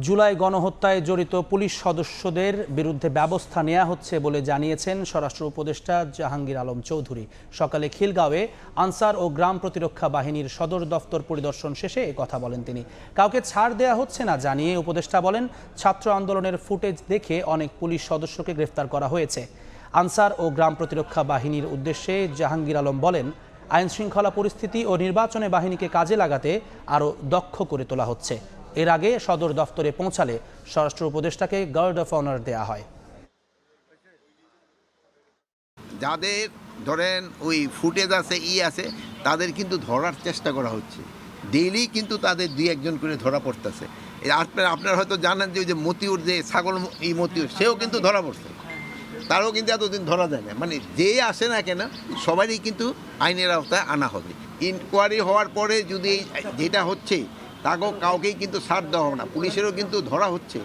জুলাই গণহত্যায় জড়িত পুলিশ সদস্যদের বিরুদ্ধে ব্যবস্থা নেওয়া হচ্ছে বলে জানিয়েছেন স্বরাষ্ট্র উপদেষ্টা জাহাঙ্গীর আলম চৌধুরী। সকালে খিলগাঁওয়ে আনসার ও গ্রাম প্রতিরক্ষা বাহিনীর সদর দফতর পরিদর্শন শেষে এ কথা বলেন তিনি। কাউকে ছাড় দেওয়া হচ্ছে না জানিয়ে উপদেষ্টা বলেন, ছাত্র আন্দোলনের ফুটেজ দেখে অনেক পুলিশ সদস্যকে গ্রেফতার করা হয়েছে। আনসার ও গ্রাম প্রতিরক্ষা বাহিনীর উদ্দেশ্যে জাহাঙ্গীর আলম বলেন, আইন শৃঙ্খলা পরিস্থিতি ও নির্বাচনে বাহিনীকে কাজে লাগাতে আরও দক্ষ করে তোলা হচ্ছে। এর আগে সদর দফতরে পৌঁছালে স্বরাষ্ট্র উপদেষ্টাকে গার্ড অফ অনার দেয়া হয়। যাদের ধরেন ওই ফুটেজ আছে আছে তাদের কিন্তু ধরার চেষ্টা করা হচ্ছে। ডেইলি কিন্তু তাদের দুই একজন করে ধরা পড়তেছে। আপনারা হয়তো জানেন যে ওই যে মতিউর, যে ছাগল মতিউর, সেও কিন্তু ধরা পড়ছে। তারও কিন্তু এতদিন ধরা যায় না। মানে যে আসে না কেন সবারই কিন্তু আইনের আওতায় আনা হবে। ইনকোয়ারি হওয়ার পরে যদি যেটা হচ্ছে তাকেও কাউকেই কিন্তু ছাড় দেওয়া হবে না, পুলিশেরও কিন্তু ধরা হচ্ছে।